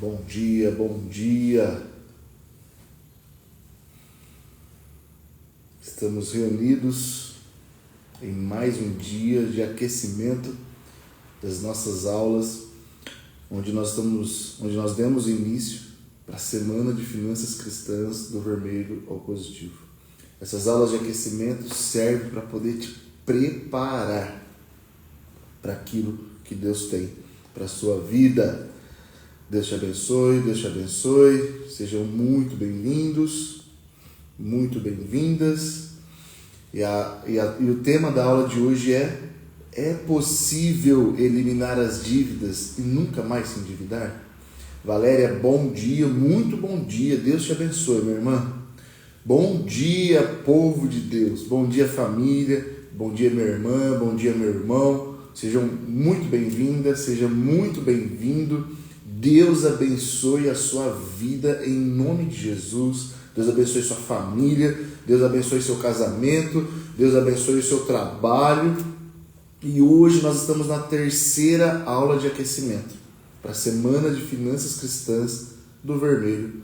Bom dia, bom dia. Estamos reunidos em mais um dia de aquecimento das nossas aulas, onde nós demos início para a Semana de Finanças Cristãs do Vermelho ao Positivo. Essas aulas de aquecimento servem para poder te preparar para aquilo que Deus tem para a sua vida. Deus te abençoe, Deus te abençoe. Sejam muito bem-vindos, muito bem-vindas. E o tema da aula de hoje é possível eliminar as dívidas e nunca mais se endividar? Valéria, bom dia, muito bom dia. Deus te abençoe, minha irmã. Bom dia, povo de Deus. Bom dia, família. Bom dia, minha irmã. Bom dia, meu irmão. Sejam muito bem-vindas, seja muito bem-vindo. Deus abençoe a sua vida em nome de Jesus. Deus abençoe sua família. Deus abençoe seu casamento. Deus abençoe o seu trabalho. E hoje nós estamos na terceira aula de aquecimento para a Semana de Finanças Cristãs do Vermelho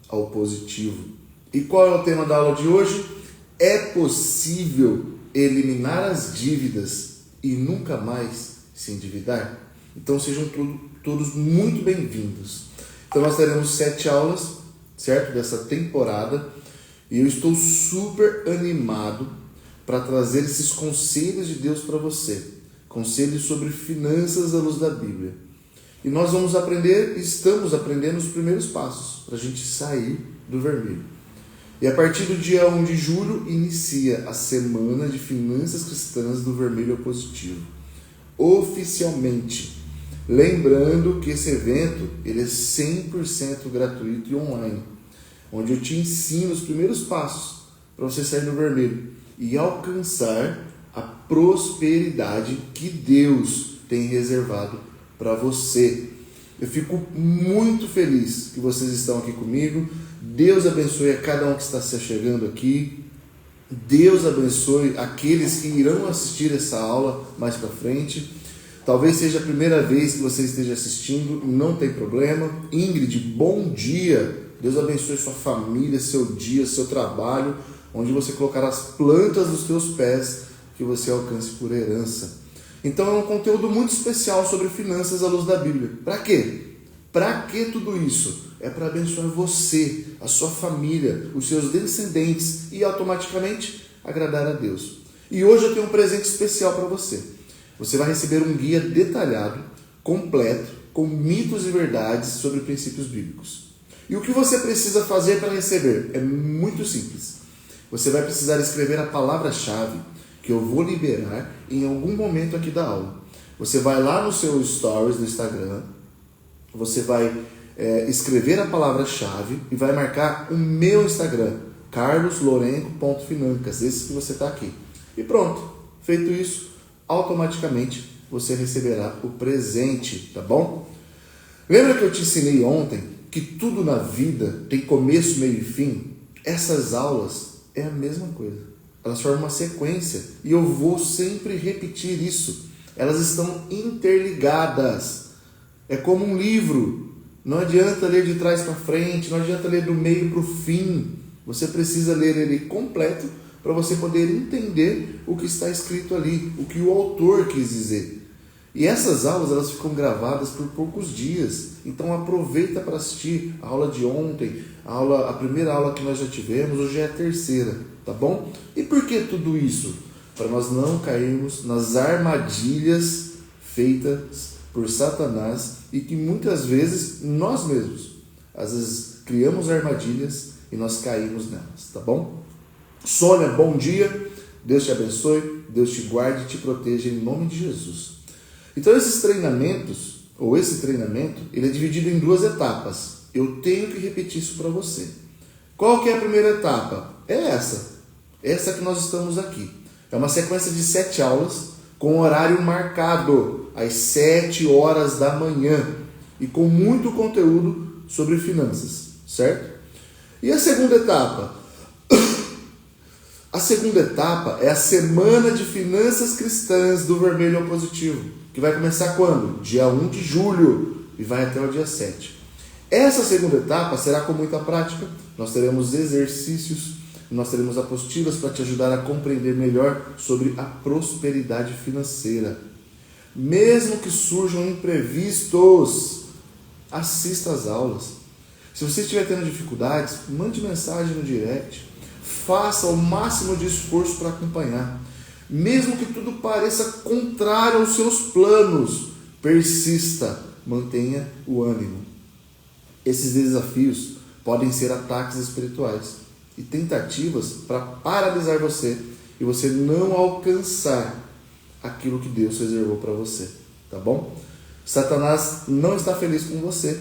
ao Positivo. E qual é o tema da aula de hoje? É possível eliminar as dívidas e nunca mais se endividar? Então sejam todos muito bem-vindos. Então nós teremos 7 aulas, certo? Dessa temporada. E eu estou super animado para trazer esses conselhos de Deus para você. Conselhos sobre finanças à luz da Bíblia. E nós vamos aprender, estamos aprendendo os primeiros passos para a gente sair do vermelho. E a partir do dia 1 de julho inicia a Semana de Finanças Cristãs do Vermelho ao Positivo. Oficialmente. Lembrando que esse evento ele é 100% gratuito e online, onde eu te ensino os primeiros passos para você sair do vermelho e alcançar a prosperidade que Deus tem reservado para você. Eu fico muito feliz que vocês estão aqui comigo. Deus abençoe a cada um que está se chegando aqui. Deus abençoe aqueles que irão assistir essa aula mais para frente. Talvez seja a primeira vez que você esteja assistindo, não tem problema. Ingrid, bom dia. Deus abençoe sua família, seu dia, seu trabalho, onde você colocará as plantas dos teus pés que você alcance por herança. Então é um conteúdo muito especial sobre finanças à luz da Bíblia. Para quê? Para que tudo isso? É para abençoar você, a sua família, os seus descendentes e automaticamente agradar a Deus. E hoje eu tenho um presente especial para você. Você vai receber um guia detalhado, completo, com mitos e verdades sobre princípios bíblicos. E o que você precisa fazer para receber? É muito simples. Você vai precisar escrever a palavra-chave que eu vou liberar em algum momento aqui da aula. Você vai lá no seu stories do Instagram, você vai escrever a palavra-chave e vai marcar o meu Instagram, carloslorenco.financas, esse que você está aqui. E pronto, feito isso, automaticamente você receberá o presente, tá bom? Lembra que eu te ensinei ontem que tudo na vida tem começo, meio e fim? Essas aulas é a mesma coisa. Elas formam uma sequência e eu vou sempre repetir isso. Elas estão interligadas. É como um livro. Não adianta ler de trás para frente, não adianta ler do meio para o fim. Você precisa ler ele completo para você poder entender o que está escrito ali, o que o autor quis dizer. E essas aulas elas ficam gravadas por poucos dias. Então aproveita para assistir a aula de ontem, a primeira aula que nós já tivemos, hoje é a terceira, tá bom? E por que tudo isso? Para nós não cairmos nas armadilhas feitas por Satanás e que muitas vezes nós mesmos, às vezes criamos armadilhas e nós caímos nelas, tá bom? Sônia, bom dia, Deus te abençoe, Deus te guarde e te proteja em nome de Jesus. Então esse treinamento, ele é dividido em 2 etapas. Eu tenho que repetir isso para você. Qual que é a primeira etapa? É essa que nós estamos aqui. É uma sequência de 7 aulas com horário marcado, às 7 horas da manhã e com muito conteúdo sobre finanças, certo? E a segunda etapa? A segunda etapa é a Semana de Finanças Cristãs do Vermelho ao Positivo, que vai começar quando? Dia 1 de julho e vai até o dia 7. Essa segunda etapa será com muita prática. Nós teremos exercícios, nós teremos apostilas para te ajudar a compreender melhor sobre a prosperidade financeira. Mesmo que surjam imprevistos, assista às aulas. Se você estiver tendo dificuldades, mande mensagem no direct. Faça o máximo de esforço para acompanhar. Mesmo que tudo pareça contrário aos seus planos, persista, mantenha o ânimo. Esses desafios podem ser ataques espirituais e tentativas para paralisar você e você não alcançar aquilo que Deus reservou para você, tá bom? Satanás não está feliz com você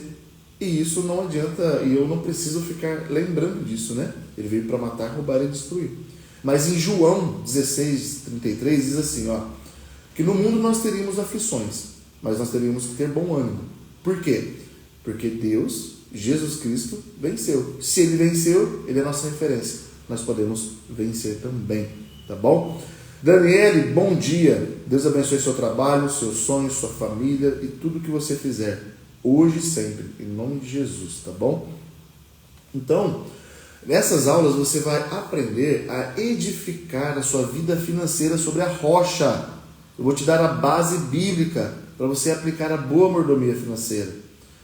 e isso não adianta, e eu não preciso ficar lembrando disso, né? Ele veio para matar, roubar e destruir. Mas em João 16:33 diz assim, que no mundo nós teríamos aflições, mas nós teríamos que ter bom ânimo. Por quê? Porque Deus, Jesus Cristo, venceu. Se Ele venceu, Ele é a nossa referência. Nós podemos vencer também, tá bom? Daniele, bom dia. Deus abençoe seu trabalho, seus sonhos, sua família e tudo que você fizer, hoje e sempre, em nome de Jesus, tá bom? Então, nessas aulas você vai aprender a edificar a sua vida financeira sobre a rocha. Eu vou te dar a base bíblica para você aplicar a boa mordomia financeira,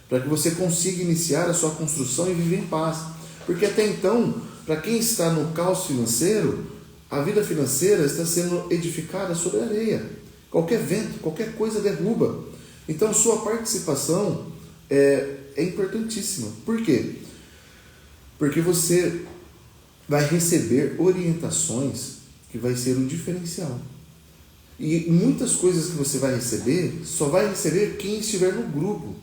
para que você consiga iniciar a sua construção e viver em paz. Porque até então, para quem está no caos financeiro, a vida financeira está sendo edificada sobre areia. Qualquer vento, qualquer coisa derruba. Então, sua participação é importantíssima. Por quê? Porque você vai receber orientações que vai ser um diferencial. E muitas coisas que você vai receber, só vai receber quem estiver no grupo.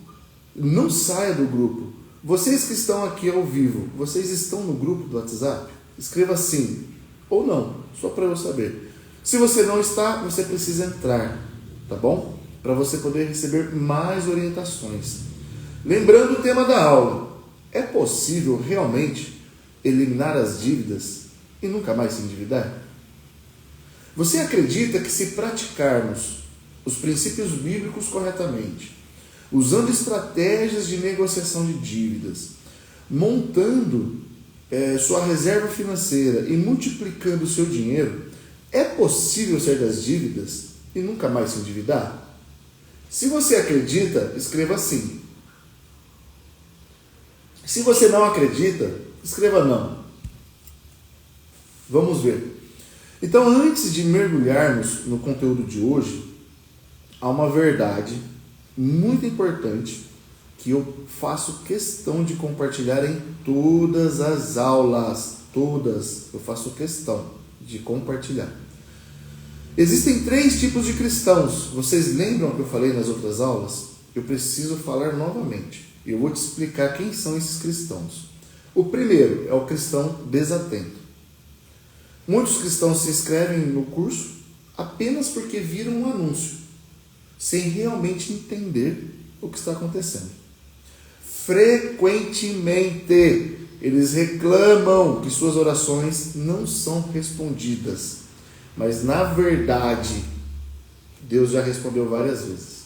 Não saia do grupo. Vocês que estão aqui ao vivo, vocês estão no grupo do WhatsApp? Escreva sim ou não, só para eu saber. Se você não está, você precisa entrar, tá bom? Para você poder receber mais orientações. Lembrando o tema da aula, é possível realmente eliminar as dívidas e nunca mais se endividar? Você acredita que se praticarmos os princípios bíblicos corretamente, usando estratégias de negociação de dívidas, montando sua reserva financeira e multiplicando o seu dinheiro, é possível sair das dívidas e nunca mais se endividar? Se você acredita, escreva sim. Se você não acredita, escreva não. Vamos ver. Então, antes de mergulharmos no conteúdo de hoje, há uma verdade muito importante que eu faço questão de compartilhar em todas as aulas. Todas, eu faço questão de compartilhar. Existem 3 tipos de cristãos. Vocês lembram que eu falei nas outras aulas? Eu preciso falar novamente. Eu vou te explicar quem são esses cristãos. O primeiro é o cristão desatento. Muitos cristãos se inscrevem no curso apenas porque viram um anúncio, sem realmente entender o que está acontecendo. Frequentemente, eles reclamam que suas orações não são respondidas. Mas, na verdade, Deus já respondeu várias vezes.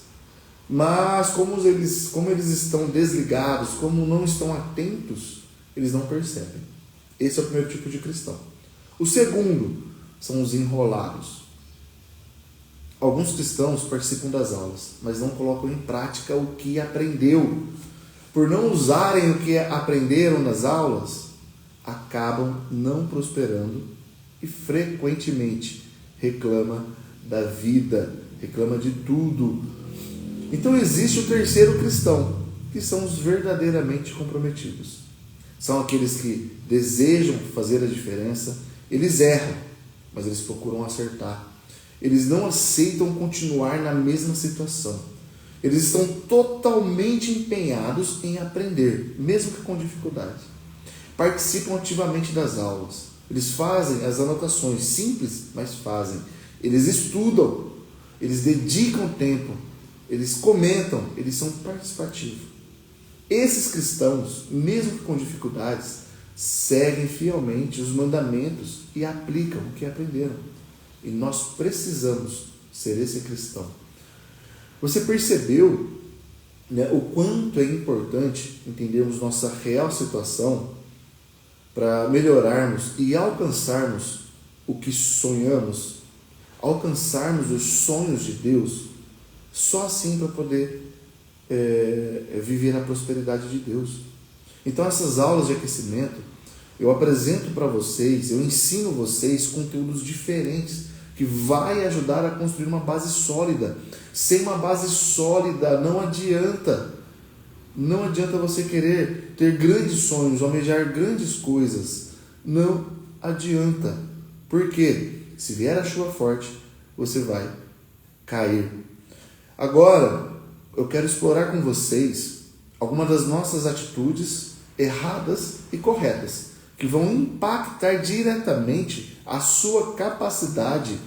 Mas, como eles estão desligados, como não estão atentos, eles não percebem. Esse é o primeiro tipo de cristão. O segundo são os enrolados. Alguns cristãos participam das aulas, mas não colocam em prática o que aprendeu. Por não usarem o que aprenderam nas aulas, acabam não prosperando e frequentemente reclama da vida, reclama de tudo. Então existe o terceiro cristão, que são os verdadeiramente comprometidos. São aqueles que desejam fazer a diferença. Eles erram, mas eles procuram acertar. Eles não aceitam continuar na mesma situação. Eles estão totalmente empenhados em aprender, mesmo que com dificuldade. Participam ativamente das aulas. Eles fazem as anotações, simples, mas fazem. Eles estudam, eles dedicam tempo, eles comentam, eles são participativos. Esses cristãos, mesmo com dificuldades, seguem fielmente os mandamentos e aplicam o que aprenderam. E nós precisamos ser esse cristão. Você percebeu né, o quanto é importante entendermos nossa real situação para melhorarmos e alcançarmos o que sonhamos, alcançarmos os sonhos de Deus, só assim para poder viver a prosperidade de Deus. Então essas aulas de aquecimento, eu apresento para vocês, eu ensino vocês conteúdos diferentes que vai ajudar a construir uma base sólida. Sem uma base sólida não adianta você querer ter grandes sonhos, almejar grandes coisas. Não adianta. Por quê? Se vier a chuva forte, você vai cair. Agora, eu quero explorar com vocês algumas das nossas atitudes erradas e corretas, que vão impactar diretamente a sua capacidade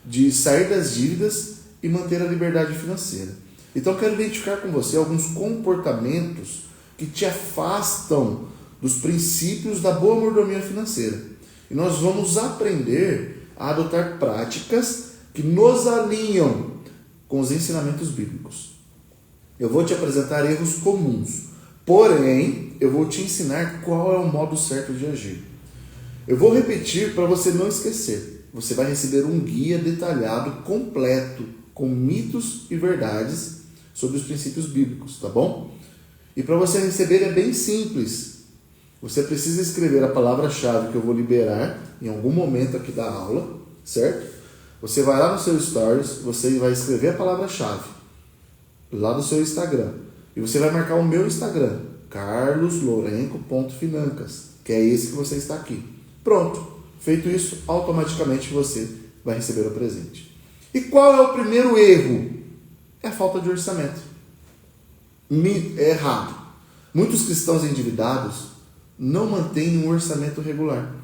de sair das dívidas e manter a liberdade financeira. Então, eu quero identificar com você alguns comportamentos que te afastam dos princípios da boa mordomia financeira. E nós vamos aprender a adotar práticas que nos alinham com os ensinamentos bíblicos. Eu vou te apresentar erros comuns, porém, eu vou te ensinar qual é o modo certo de agir. Eu vou repetir para você não esquecer. Você vai receber um guia detalhado, completo, com mitos e verdades sobre os princípios bíblicos, tá bom? E para você receber é bem simples. Você precisa escrever a palavra-chave que eu vou liberar em algum momento aqui da aula, certo? Você vai lá no seu Stories, você vai escrever a palavra-chave lá do seu Instagram. E você vai marcar o meu Instagram, carloslourenco.financas, que é esse que você está aqui. Pronto. Feito isso, automaticamente você vai receber o presente. E qual é o primeiro erro? É a falta de orçamento. É errado. Muitos cristãos endividados não mantêm um orçamento regular.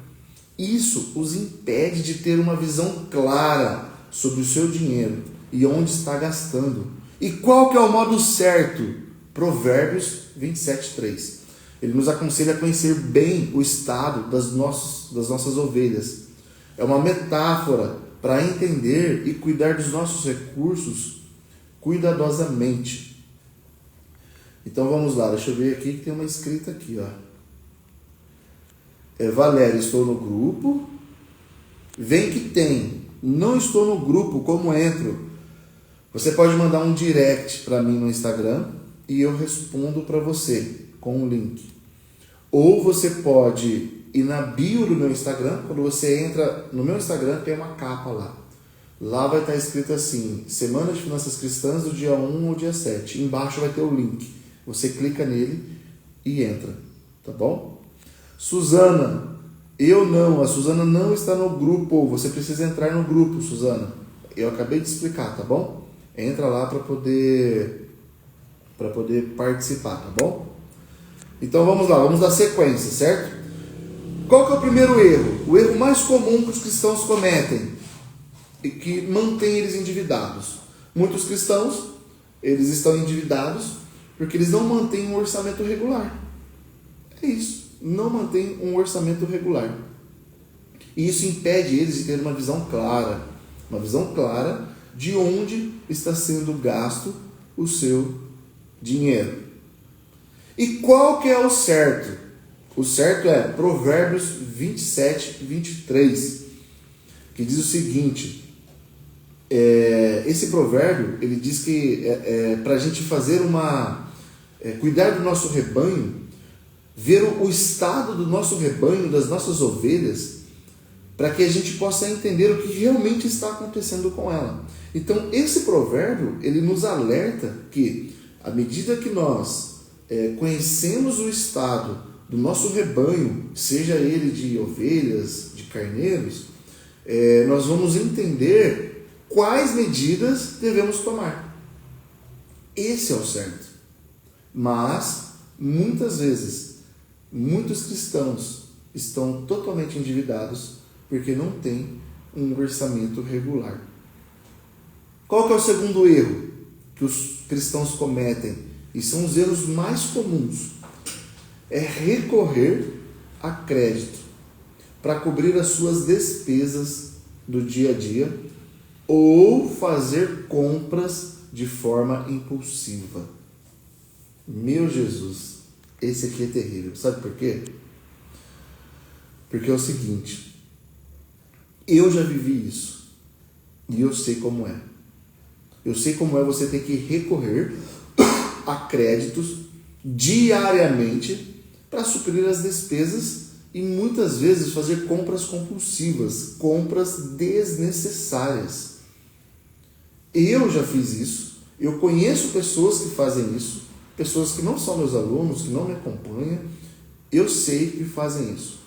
Isso os impede de ter uma visão clara sobre o seu dinheiro e onde está gastando. E qual que é o modo certo? Provérbios 27:3. Ele nos aconselha a conhecer bem o estado das nossas ovelhas. É uma metáfora para entender e cuidar dos nossos recursos cuidadosamente. Então vamos lá, deixa eu ver aqui que tem uma escrita aqui, ó. Valéria, estou no grupo. Vem que tem. Não estou no grupo, como entro? Você pode mandar um direct para mim no Instagram e eu respondo para você com um link. Ou você pode ir na bio do meu Instagram. Quando você entra no meu Instagram, tem uma capa lá. Lá vai estar escrito assim: Semana de Finanças Cristãs do dia 1 ao dia 7. Embaixo vai ter o link. Você clica nele e entra. Tá bom? Suzana, a Suzana não está no grupo. Você precisa entrar no grupo, Suzana. Eu acabei de explicar, tá bom? Entra lá para poder participar, tá bom? Então vamos lá, vamos dar sequência, certo? Qual que é o primeiro erro? O erro mais comum que os cristãos cometem e que mantém eles endividados. Muitos cristãos, eles estão endividados porque eles não mantêm um orçamento regular. É isso, não mantêm um orçamento regular. E isso impede eles de ter uma visão clara de onde está sendo gasto o seu dinheiro. E qual que é o certo? O certo é Provérbios 27:23, que diz o seguinte, esse provérbio, ele diz que para a gente fazer cuidar do nosso rebanho, ver o estado do nosso rebanho, das nossas ovelhas, para que a gente possa entender o que realmente está acontecendo com ela. Então, esse provérbio, ele nos alerta que, à medida que nós conhecemos o estado do nosso rebanho, seja ele de ovelhas, de carneiros, nós vamos entender quais medidas devemos tomar. Esse é o certo. Mas, muitas vezes, muitos cristãos estão totalmente endividados porque não têm um orçamento regular. Qual que é o segundo erro que os cristãos cometem? E são os erros mais comuns. É recorrer a crédito para cobrir as suas despesas do dia a dia ou fazer compras de forma impulsiva. Meu Jesus, esse aqui é terrível. Sabe por quê? Porque é o seguinte, eu já vivi isso e eu sei como é. Eu sei como é você ter que recorrer a créditos diariamente para suprir as despesas e muitas vezes fazer compras compulsivas, compras desnecessárias. Eu já fiz isso, eu conheço pessoas que fazem isso, pessoas que não são meus alunos, que não me acompanham, eu sei que fazem isso.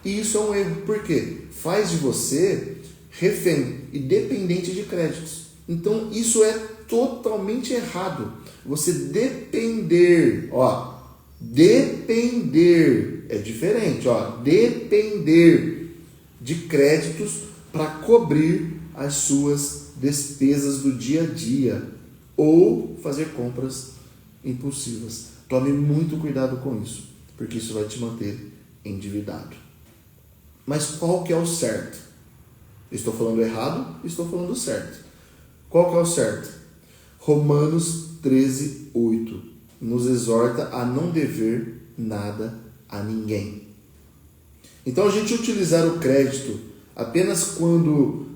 E isso é um erro, por quê? Faz de você refém e dependente de créditos. Então isso é totalmente errado. Você depender, depender é diferente, depender de créditos para cobrir as suas despesas do dia a dia ou fazer compras impulsivas. Tome muito cuidado com isso, porque isso vai te manter endividado. Mas qual que é o certo? Estou falando errado? Estou falando certo. Qual que é o certo? Romanos 13:8 nos exorta a não dever nada a ninguém. Então a gente utilizar o crédito apenas quando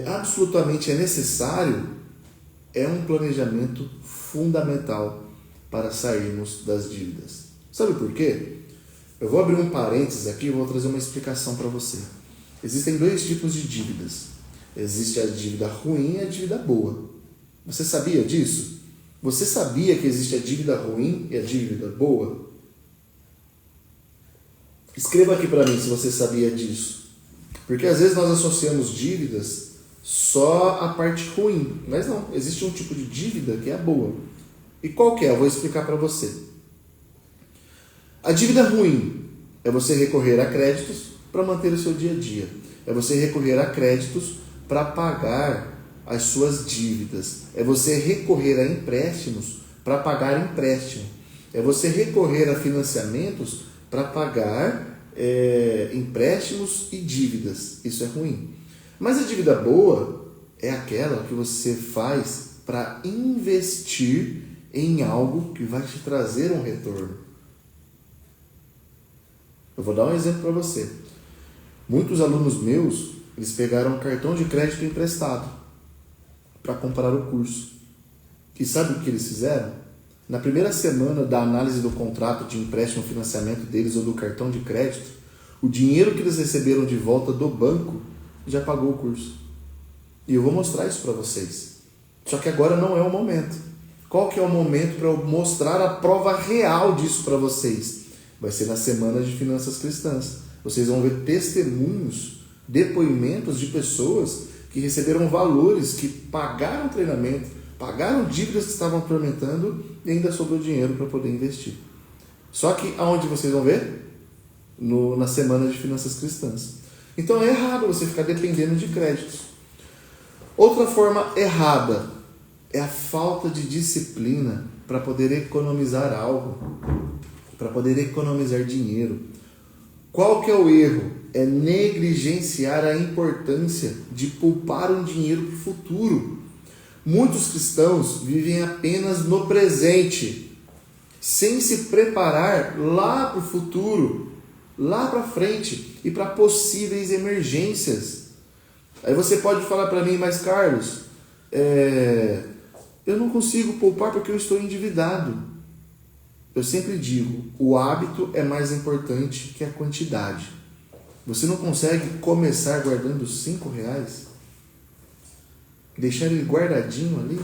absolutamente é necessário é um planejamento fundamental para sairmos das dívidas. Sabe por quê? Eu vou abrir um parênteses aqui e vou trazer uma explicação para você. Existem dois tipos de dívidas. Existe a dívida ruim e a dívida boa. Você sabia disso? Você sabia que existe a dívida ruim e a dívida boa? Escreva aqui para mim se você sabia disso. Porque às vezes nós associamos dívidas só à parte ruim. Mas não, existe um tipo de dívida que é a boa. E qual que é? Eu vou explicar para você. A dívida ruim é você recorrer a créditos para manter o seu dia a dia. É você recorrer a créditos para pagar as suas dívidas. É você recorrer a empréstimos para pagar empréstimo. É você recorrer a financiamentos para pagar empréstimos e dívidas. Isso é ruim. Mas a dívida boa é aquela que você faz para investir em algo que vai te trazer um retorno. Eu vou dar um exemplo para você. Muitos alunos meus, eles pegaram um cartão de crédito emprestado para comprar o curso. E sabe o que eles fizeram? Na primeira semana da análise do contrato de empréstimo ou financiamento deles ou do cartão de crédito, o dinheiro que eles receberam de volta do banco já pagou o curso. E eu vou mostrar isso para vocês. Só que agora não é o momento. Qual que é o momento para eu mostrar a prova real disso para vocês? Vai ser na semana de finanças cristãs. Vocês vão ver testemunhos, depoimentos de pessoas que receberam valores, que pagaram treinamento, pagaram dívidas que estavam atormentando e ainda sobrou dinheiro para poder investir. Só que aonde vocês vão ver? Na semana de finanças cristãs. Então é errado você ficar dependendo de créditos. Outra forma errada é a falta de disciplina para poder economizar algo, para poder economizar dinheiro. Qual que é o erro? É negligenciar a importância de poupar um dinheiro para o futuro. Muitos cristãos vivem apenas no presente, sem se preparar lá para o futuro, lá para frente e para possíveis emergências. Aí você pode falar para mim, mas Carlos, eu não consigo poupar porque eu estou endividado. Eu sempre digo, o hábito é mais importante que a quantidade. Você não consegue começar guardando R$5? Deixar ele guardadinho ali?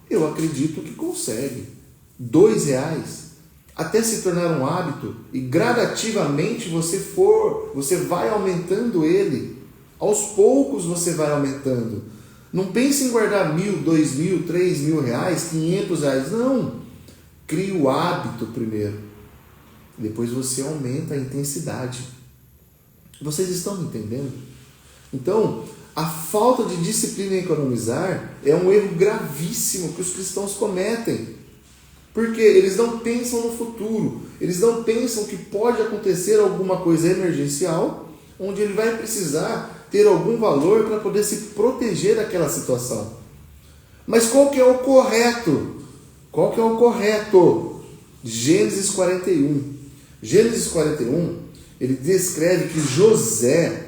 Eu acredito que consegue. R$2? Até se tornar um hábito e gradativamente você vai aumentando ele. Aos poucos você vai aumentando. Não pense em guardar R$1.000, R$2.000, R$3.000, R$500. Não. Crie o hábito primeiro. Depois você aumenta a intensidade. Vocês estão me entendendo? Então, a falta de disciplina em economizar é um erro gravíssimo que os cristãos cometem. Porque eles não pensam no futuro. Eles não pensam que pode acontecer alguma coisa emergencial, onde ele vai precisar ter algum valor para poder se proteger daquela situação. Mas qual que é o correto? Qual que é o correto? Gênesis 41. Gênesis 41, ele descreve que José,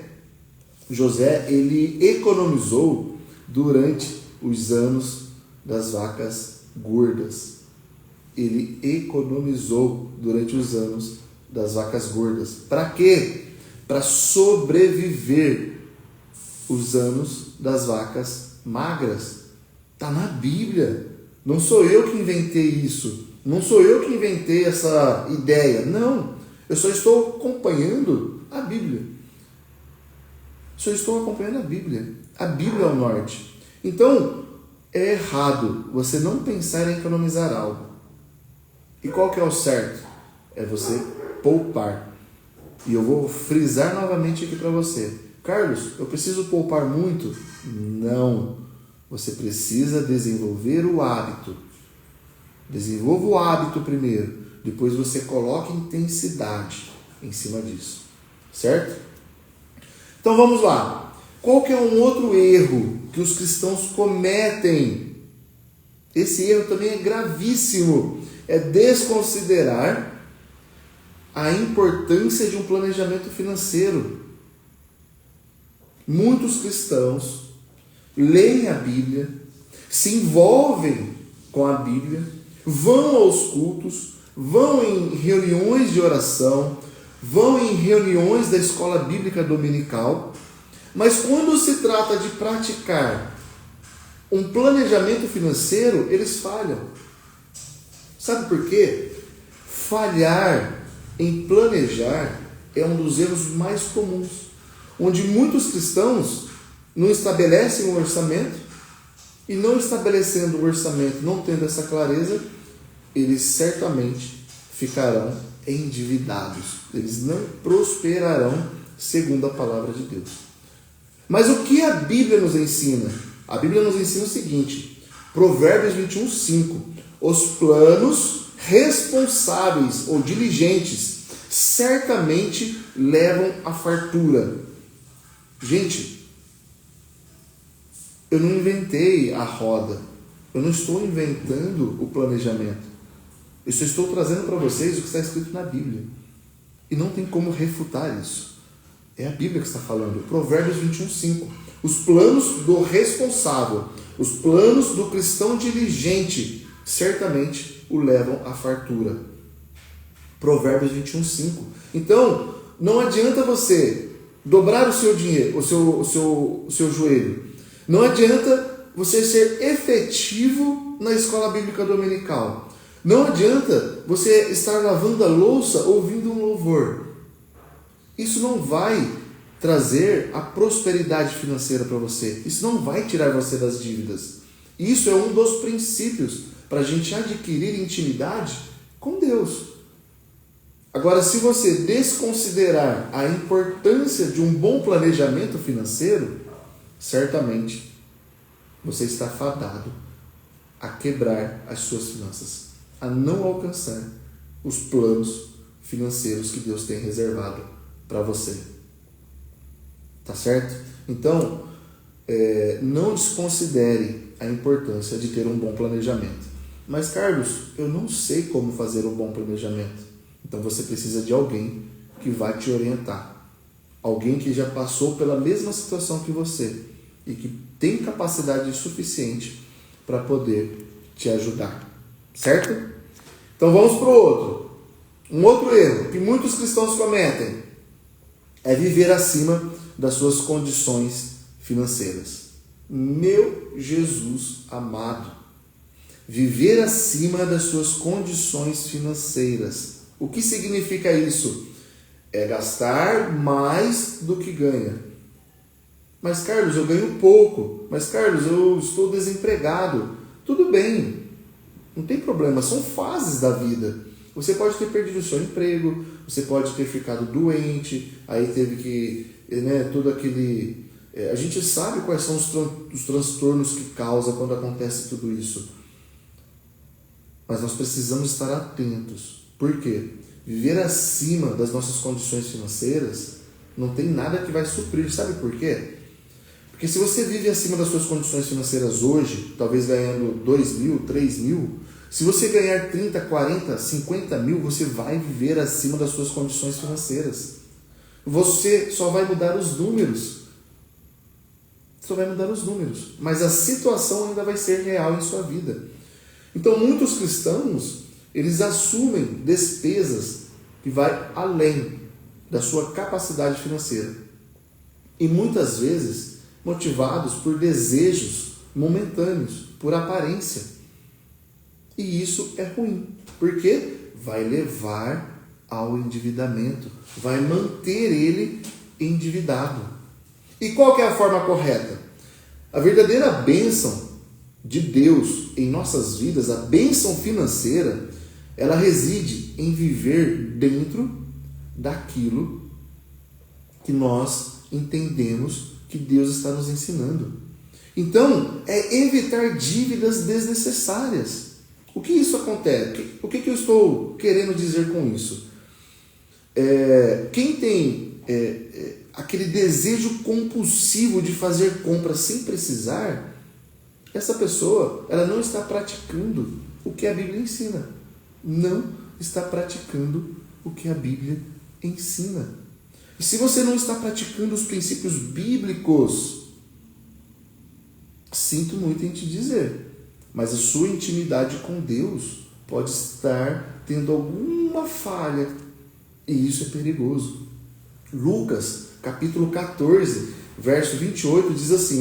ele economizou durante os anos das vacas gordas. Ele economizou durante os anos das vacas gordas. Para quê? Para sobreviver os anos das vacas magras. Está na Bíblia. Não sou eu que inventei isso. Não sou eu que inventei essa ideia. Não. Eu só estou acompanhando a Bíblia. Só estou acompanhando a Bíblia. A Bíblia é o norte. Então, é errado você não pensar em economizar algo. E qual que é o certo? É você poupar. E eu vou frisar novamente aqui para você. Carlos, eu preciso poupar muito? Não. Você precisa desenvolver o hábito. Desenvolva o hábito primeiro. Depois você coloca intensidade em cima disso. Certo? Então vamos lá. Qual que é um outro erro que os cristãos cometem? Esse erro também é gravíssimo. É desconsiderar a importância de um planejamento financeiro. Muitos cristãos leem a Bíblia, se envolvem com a Bíblia, vão aos cultos, vão em reuniões de oração, vão em reuniões da escola bíblica dominical, mas quando se trata de praticar um planejamento financeiro, eles falham. Sabe por quê? Falhar em planejar é um dos erros mais comuns, onde muitos cristãos não estabelecem um orçamento, e não estabelecendo o orçamento, não tendo essa clareza, eles certamente ficarão endividados. Eles não prosperarão segundo a palavra de Deus. Mas o que a Bíblia nos ensina? A Bíblia nos ensina o seguinte, Provérbios 21:5. Os planos responsáveis ou diligentes certamente levam à fartura. Gente, eu não inventei a roda. Eu não estou inventando o planejamento. Eu só estou trazendo para vocês o que está escrito na Bíblia. E não tem como refutar isso. É a Bíblia que está falando. Provérbios 21:5. Os planos do responsável, os planos do cristão diligente, certamente o levam à fartura. Provérbios 21:5. Então, não adianta você dobrar o seu dinheiro, o seu joelho. Não adianta você ser efetivo na escola bíblica dominical. Não adianta você estar lavando a louça ouvindo um louvor. Isso não vai trazer a prosperidade financeira para você. Isso não vai tirar você das dívidas. Isso é um dos princípios para a gente adquirir intimidade com Deus. Agora, se você desconsiderar a importância de um bom planejamento financeiro, certamente você está fadado a quebrar as suas finanças, a não alcançar os planos financeiros que Deus tem reservado para você. Tá certo? Então, não desconsidere a importância de ter um bom planejamento. Mas, Carlos, eu não sei como fazer um bom planejamento. Então você precisa de alguém que vai te orientar. Alguém que já passou pela mesma situação que você e que tem capacidade suficiente para poder te ajudar. Certo? Então vamos para o outro. Um outro erro que muitos cristãos cometem é viver acima das suas condições financeiras. Meu Jesus amado, viver acima das suas condições financeiras. O que significa isso? É gastar mais do que ganha. Mas Carlos, eu ganho pouco. Mas Carlos, eu estou desempregado. Tudo bem, não tem problema, são fases da vida. Você pode ter perdido o seu emprego, você pode ter ficado doente, aí teve que, todo aquele... a gente sabe quais são os transtornos que causa quando acontece tudo isso. Mas nós precisamos estar atentos. Por quê? Viver acima das nossas condições financeiras não tem nada que vai suprir. Sabe por quê? Porque se você vive acima das suas condições financeiras hoje, talvez ganhando 2 mil, 3 mil, se você ganhar 30, 40, 50 mil, você vai viver acima das suas condições financeiras. Você só vai mudar os números. Só vai mudar os números. Mas a situação ainda vai ser real em sua vida. Então, muitos cristãos, eles assumem despesas que vai além da sua capacidade financeira. E muitas vezes motivados por desejos momentâneos, por aparência. E isso é ruim, porque vai levar ao endividamento, vai manter ele endividado. E qual que é a forma correta? A verdadeira bênção de Deus em nossas vidas, a bênção financeira, ela reside em viver dentro daquilo que nós entendemos que Deus está nos ensinando. Então, é evitar dívidas desnecessárias. O que isso acontece? O que eu estou querendo dizer com isso? Quem tem aquele desejo compulsivo de fazer compras sem precisar, essa pessoa, ela não está praticando o que a Bíblia ensina. Não está praticando o que a Bíblia ensina. E se você não está praticando os princípios bíblicos, sinto muito em te dizer, mas a sua intimidade com Deus pode estar tendo alguma falha, e isso é perigoso. Lucas, capítulo 14, verso 28, diz assim,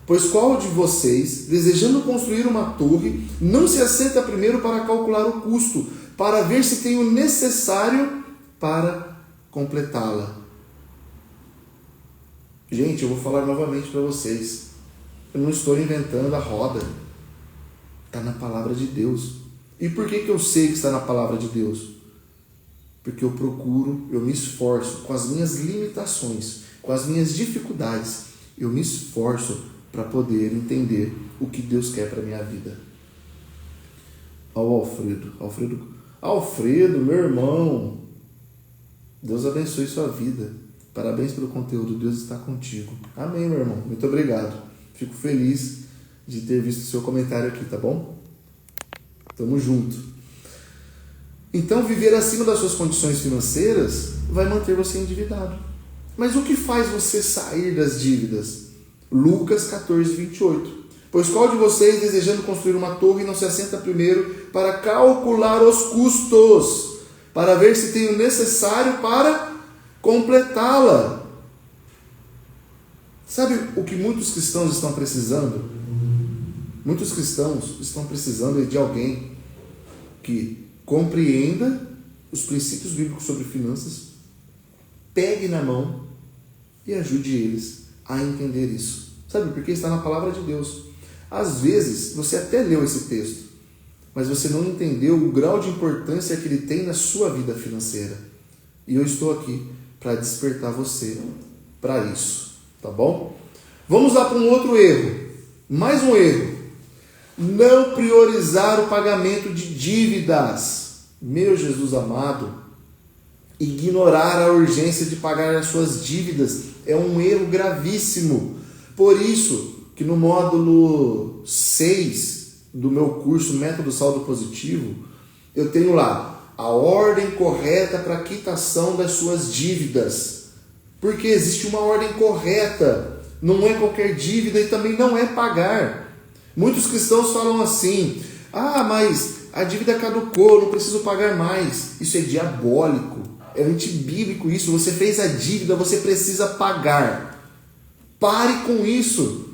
pois qual de vocês, desejando construir uma torre, não se assenta primeiro para calcular o custo, para ver se tem o necessário para completá-la? Gente, eu vou falar novamente para vocês. Eu não estou inventando a roda. Está na palavra de Deus. E por que eu sei que está na palavra de Deus? Porque eu procuro, eu me esforço com as minhas limitações, com as minhas dificuldades. Eu me esforço para poder entender o que Deus quer para a minha vida. Alfredo, meu irmão, Deus abençoe sua vida. Parabéns pelo conteúdo, Deus está contigo. Amém, meu irmão, muito obrigado. Fico feliz de ter visto o seu comentário aqui, tá bom? Tamo junto. Então, viver acima das suas condições financeiras vai manter você endividado. Mas o que faz você sair das dívidas? Lucas 14, 28. Pois qual de vocês, desejando construir uma torre, não se assenta primeiro para calcular os custos, para ver se tem o necessário para completá-la? Sabe o que muitos cristãos estão precisando? Muitos cristãos estão precisando de alguém que compreenda os princípios bíblicos sobre finanças, pegue na mão e ajude eles a entender isso. Sabe, porque está na palavra de Deus. Às vezes, você até leu esse texto, mas você não entendeu o grau de importância que ele tem na sua vida financeira. E eu estou aqui para despertar você para isso, tá bom? Vamos lá para um outro erro. Mais um erro. Não priorizar o pagamento de dívidas. Meu Jesus amado, ignorar a urgência de pagar as suas dívidas é um erro gravíssimo. Por isso que no módulo 6 do meu curso Método Saldo Positivo, eu tenho lá a ordem correta para a quitação das suas dívidas. Porque existe uma ordem correta. Não é qualquer dívida e também não é pagar. Muitos cristãos falam assim: mas a dívida caducou, não preciso pagar mais. Isso é diabólico, é antibíblico isso. Você fez a dívida, você precisa pagar. Pare com isso.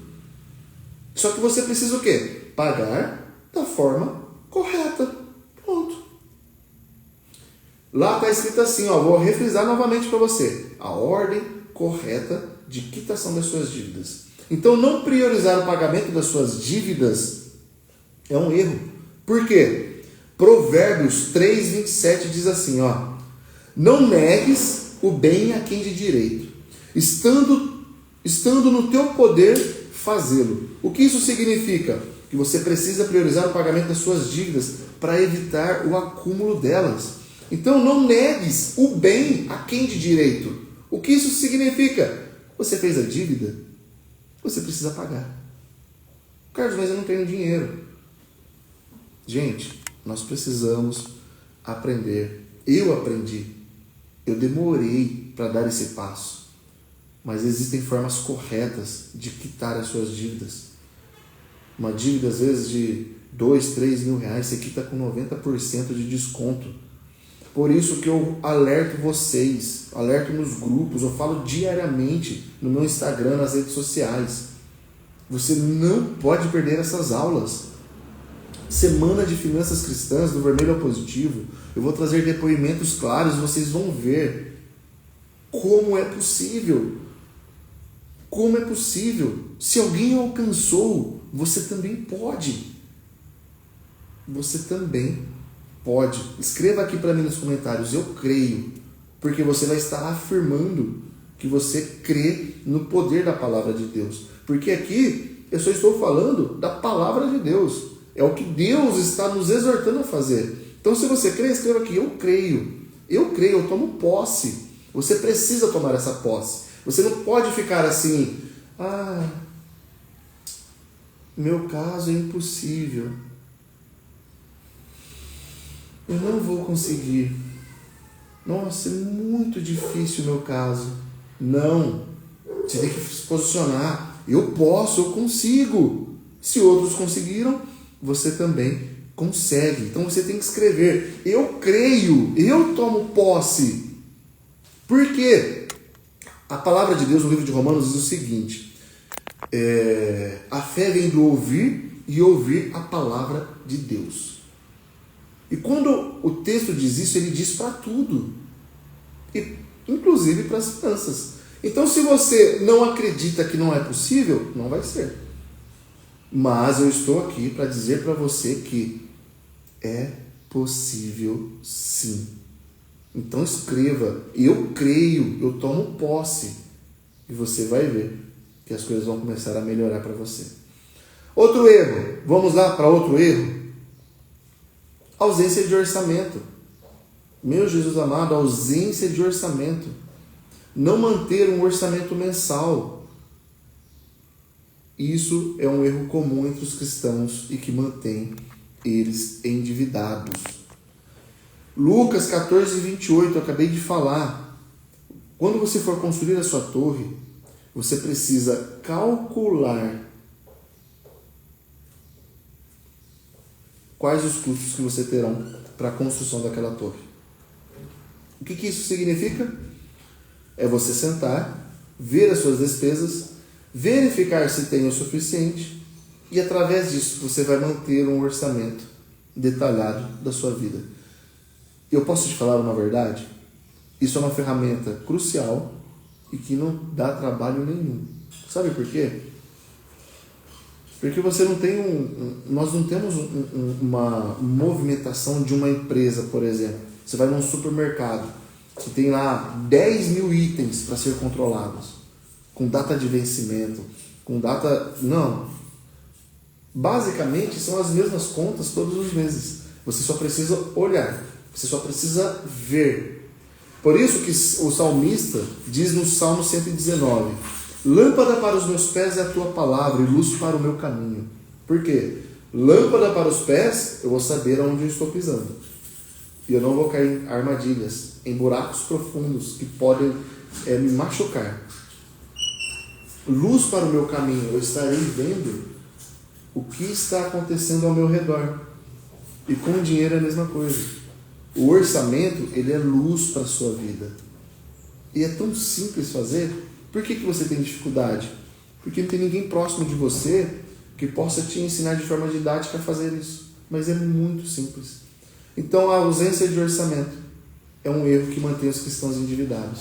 Só que você precisa o quê? Pagar da forma correta. Pronto. Lá está escrito assim, vou refrisar novamente para você. A ordem correta de quitação das suas dívidas. Então, não priorizar o pagamento das suas dívidas é um erro. Por quê? Provérbios 3, 27 diz assim, não negues o bem a quem de direito, estando no teu poder fazê-lo. O que isso significa? Que você precisa priorizar o pagamento das suas dívidas para evitar o acúmulo delas. Então, não negues o bem a quem de direito. O que isso significa? Você fez a dívida? você precisa pagar. Carlos, mas eu não tenho dinheiro. Gente, nós precisamos aprender. Eu aprendi. Eu demorei para dar esse passo. Mas existem formas corretas de quitar as suas dívidas. Uma dívida, às vezes, de 2, 3 mil reais, você quita com 90% de desconto. Por isso que eu alerto vocês, alerto nos grupos, eu falo diariamente no meu Instagram, nas redes sociais. Você não pode perder essas aulas. Semana de Finanças Cristãs, do Vermelho ao Positivo, eu vou trazer depoimentos claros, vocês vão ver como é possível. Como é possível? Se alguém alcançou, você também pode. Você também pode. Escreva aqui para mim nos comentários, eu creio, porque você vai estar afirmando que você crê no poder da palavra de Deus. Porque aqui eu só estou falando da palavra de Deus. É o que Deus está nos exortando a fazer. Então, se você crê, escreva aqui, eu creio. Eu creio, eu tomo posse. Você precisa tomar essa posse. Você não pode ficar assim, meu caso é impossível. Eu não vou conseguir. Nossa, é muito difícil o meu caso. Não. Você tem que se posicionar. Eu posso, eu consigo. Se outros conseguiram, você também consegue. Então você tem que escrever, eu creio, eu tomo posse. Por quê? A palavra de Deus no livro de Romanos diz o seguinte, a fé vem do ouvir e ouvir a palavra de Deus. E quando o texto diz isso, ele diz para tudo, e inclusive para as finanças. Então, se você não acredita que não é possível, não vai ser. Mas eu estou aqui para dizer para você que é possível sim. Então escreva, eu creio, eu tomo posse. E você vai ver que as coisas vão começar a melhorar para você. Outro erro, vamos lá para outro erro. Ausência de orçamento. Meu Jesus amado, ausência de orçamento. Não manter um orçamento mensal. Isso é um erro comum entre os cristãos e que mantém eles endividados. Lucas 14, 28, eu acabei de falar. Quando você for construir a sua torre, você precisa calcular quais os custos que você terão para a construção daquela torre. O que isso significa? É você sentar, ver as suas despesas, verificar se tem o suficiente e através disso você vai manter um orçamento detalhado da sua vida. Eu posso te falar uma verdade? Isso é uma ferramenta crucial e que não dá trabalho nenhum. Sabe por quê? Porque você não tem nós não temos uma movimentação de uma empresa, por exemplo. Você vai num supermercado, você tem lá 10 mil itens para ser controlados, com data de vencimento, com data... Não. Basicamente, são as mesmas contas todos os meses. Você só precisa olhar, você só precisa ver. Por isso que o salmista diz no Salmo 119, lâmpada para os meus pés é a tua palavra e luz para o meu caminho. Por quê? Lâmpada para os pés, eu vou saber aonde eu estou pisando. E eu não vou cair em armadilhas, em buracos profundos que podem me machucar. Luz para o meu caminho, eu estarei vendo o que está acontecendo ao meu redor. E com o dinheiro é a mesma coisa. O orçamento, ele é luz para a sua vida. E é tão simples fazer. Por que você tem dificuldade? Porque não tem ninguém próximo de você que possa te ensinar de forma didática a fazer isso. Mas é muito simples. Então a ausência de orçamento é um erro que mantém os cristãos endividados.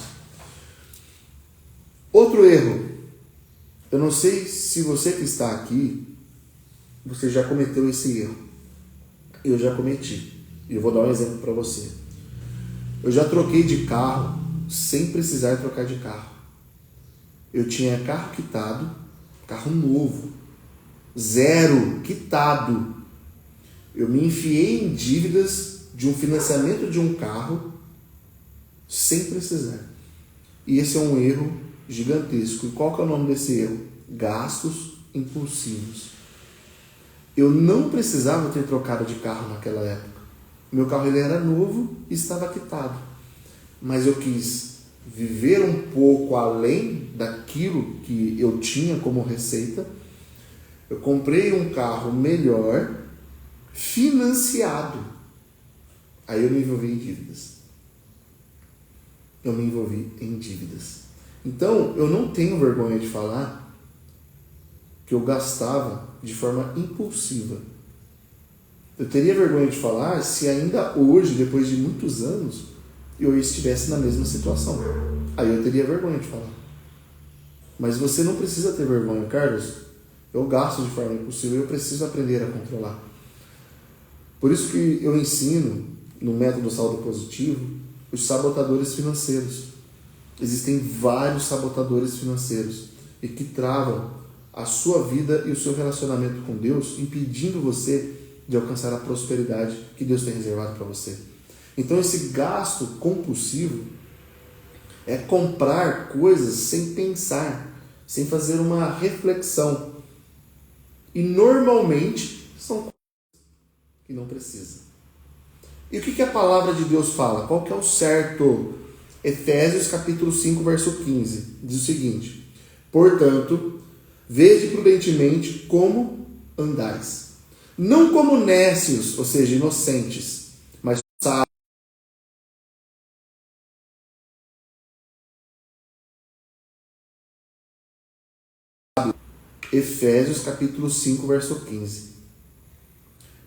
Outro erro. Eu não sei se você que está aqui, você já cometeu esse erro. Eu já cometi. E eu vou dar um exemplo para você. Eu já troquei de carro sem precisar trocar de carro. Eu tinha carro quitado, carro novo, zero, quitado. Eu me enfiei em dívidas de um financiamento de um carro sem precisar. E esse é um erro gigantesco. E qual que é o nome desse erro? gastos impulsivos. Eu não precisava ter trocado de carro naquela época. Meu carro ele era novo e estava quitado. Mas eu quis viver um pouco além daquilo que eu tinha como receita. Eu comprei um carro melhor, financiado. Aí eu me envolvi em dívidas. Então, eu não tenho vergonha de falar que eu gastava de forma impulsiva. Eu teria vergonha de falar se ainda hoje, depois de muitos anos, eu estivesse na mesma situação. Aí eu teria vergonha de falar. Mas você não precisa ter vergonha, Carlos. Eu gasto de forma impulsiva e eu preciso aprender a controlar. Por isso que eu ensino, no método saldo positivo, os sabotadores financeiros. Existem vários sabotadores financeiros e que travam a sua vida e o seu relacionamento com Deus, impedindo você de alcançar a prosperidade que Deus tem reservado para você. Então esse gasto compulsivo é comprar coisas sem pensar, sem fazer uma reflexão. E normalmente são coisas que não precisa. E o que a palavra de Deus fala? Qual que é o certo? Efésios capítulo 5, verso 15. Diz o seguinte: portanto, vede prudentemente como andais. Não como nécios, ou seja, inocentes, mas sábios. Efésios capítulo 5, verso 15.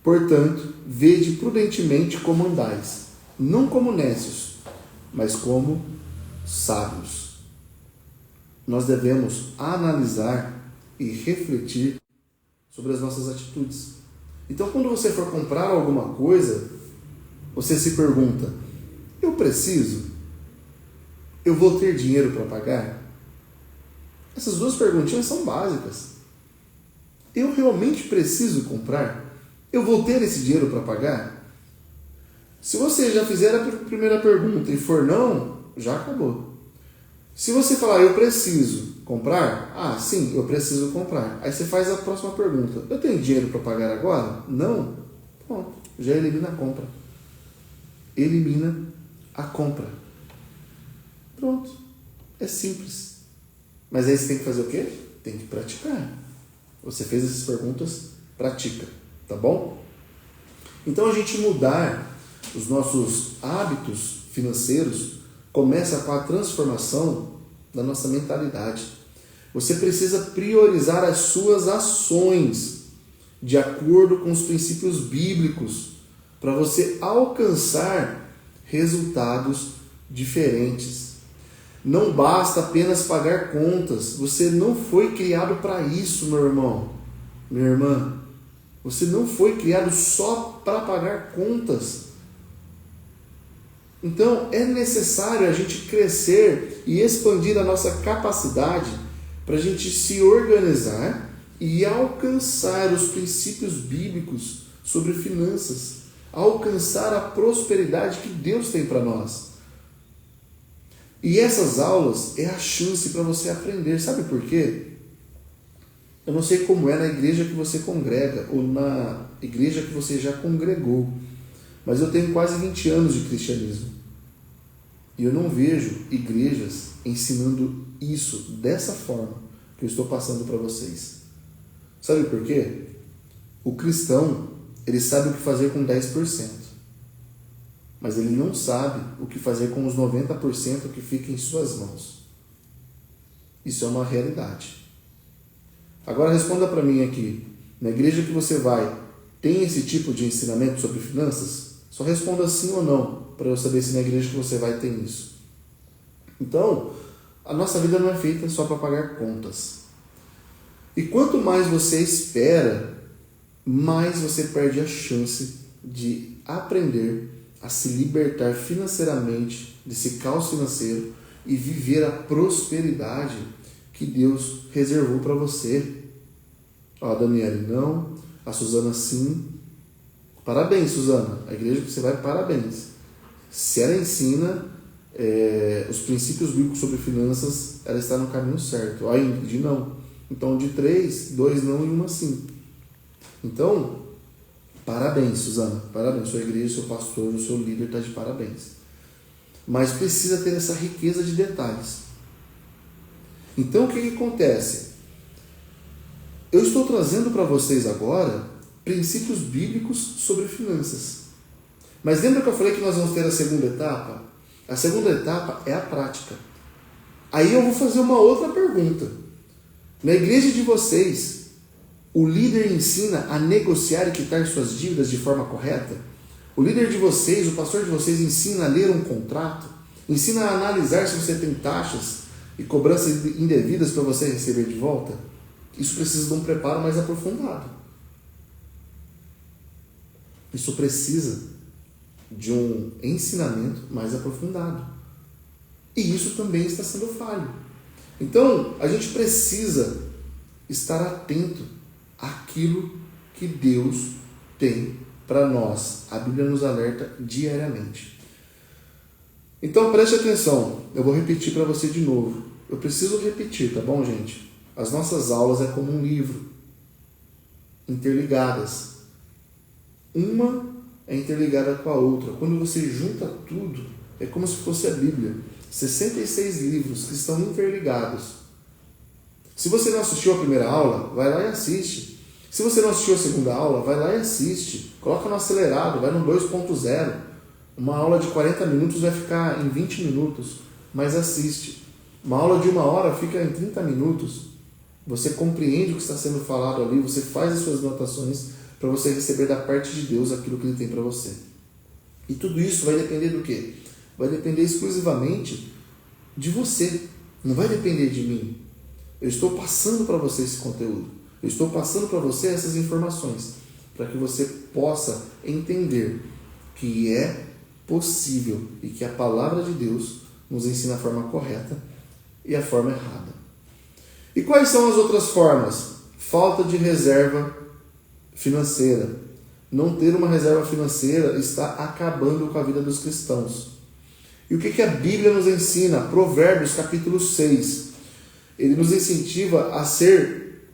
Portanto, vede prudentemente como andais, não como nécios, mas como sábios. Nós devemos analisar e refletir sobre as nossas atitudes. Então, quando você for comprar alguma coisa, você se pergunta: eu preciso? Eu vou ter dinheiro para pagar? Essas duas perguntinhas são básicas. Eu realmente preciso comprar? Eu vou ter esse dinheiro para pagar? Se você já fizer a primeira pergunta e for não, já acabou. Se você falar, eu preciso comprar? Ah, sim, eu preciso comprar. Aí você faz a próxima pergunta. Eu tenho dinheiro para pagar agora? Não? Pronto, já elimina a compra. Elimina a compra. Pronto. É simples. Mas aí você tem que fazer o quê? Tem que praticar. Você fez essas perguntas, pratica. Tá bom? Então a gente mudar os nossos hábitos financeiros começa com a transformação da nossa mentalidade. Você precisa priorizar as suas ações de acordo com os princípios bíblicos para você alcançar resultados diferentes. Não basta apenas pagar contas. Você não foi criado para isso, meu irmão, minha irmã. Você não foi criado só para pagar contas. Então, é necessário a gente crescer e expandir a nossa capacidade para a gente se organizar e alcançar os princípios bíblicos sobre finanças, alcançar a prosperidade que Deus tem para nós. E essas aulas é a chance para você aprender. Sabe por quê? Eu não sei como é na igreja que você congrega ou na igreja que você já congregou, mas eu tenho quase 20 anos de cristianismo. E eu não vejo igrejas ensinando isso dessa forma que eu estou passando para vocês. Sabe por quê? O cristão, ele sabe o que fazer com 10%, mas ele não sabe o que fazer com os 90% que fica em suas mãos. Isso é uma realidade. Agora responda para mim aqui, na igreja que você vai, tem esse tipo de ensinamento sobre finanças? Só responda sim ou não, para eu saber se na igreja que você vai tem isso. Então, a nossa vida não é feita só para pagar contas. E quanto mais você espera, mais você perde a chance de aprender a se libertar financeiramente desse caos financeiro e viver a prosperidade que Deus reservou para você. Ó, a Daniela não, a Suzana sim. Parabéns, Suzana. A igreja que você vai, parabéns. Se ela ensina os princípios bíblicos sobre finanças, ela está no caminho certo. A Ingrid não. Então, de 3, 2 não e 1 sim. Então, parabéns, Suzana. Parabéns. Sua igreja, seu pastor, o seu líder está de parabéns. Mas precisa ter essa riqueza de detalhes. Então, o que acontece? Eu estou trazendo para vocês agora princípios bíblicos sobre finanças. Mas lembra que eu falei que nós vamos ter a segunda etapa? A segunda etapa é a prática. Aí eu vou fazer uma outra pergunta. Na igreja de vocês, o líder ensina a negociar e quitar suas dívidas de forma correta? O líder de vocês, o pastor de vocês, ensina a ler um contrato? Ensina a analisar se você tem taxas e cobranças indevidas para você receber de volta? Isso precisa de um preparo mais aprofundado. Isso precisa de um ensinamento mais aprofundado. E isso também está sendo falho. Então, a gente precisa estar atento àquilo que Deus tem para nós. A Bíblia nos alerta diariamente. Então, preste atenção. Eu vou repetir para você de novo. Eu preciso repetir, tá bom, gente? As nossas aulas é como um livro, interligadas. Uma é interligada com a outra. Quando você junta tudo, é como se fosse a Bíblia. 66 livros que estão interligados. Se você não assistiu a primeira aula, vai lá e assiste. Se você não assistiu a segunda aula, vai lá e assiste. Coloca no acelerado, vai no 2.0. Uma aula de 40 minutos vai ficar em 20 minutos, mas assiste. Uma aula de 1 hora fica em 30 minutos. Você compreende o que está sendo falado ali, você faz as suas anotações para você receber da parte de Deus aquilo que Ele tem para você. E tudo isso vai depender do quê? Vai depender exclusivamente de você. Não vai depender de mim. Eu estou passando para você esse conteúdo. Eu estou passando para você essas informações para que você possa entender que é possível e que a palavra de Deus nos ensina a forma correta e a forma errada. E quais são as outras formas? Falta de reserva financeira. Não ter uma reserva financeira está acabando com a vida dos cristãos. E o que a Bíblia nos ensina? Provérbios capítulo 6. Ele nos incentiva a ser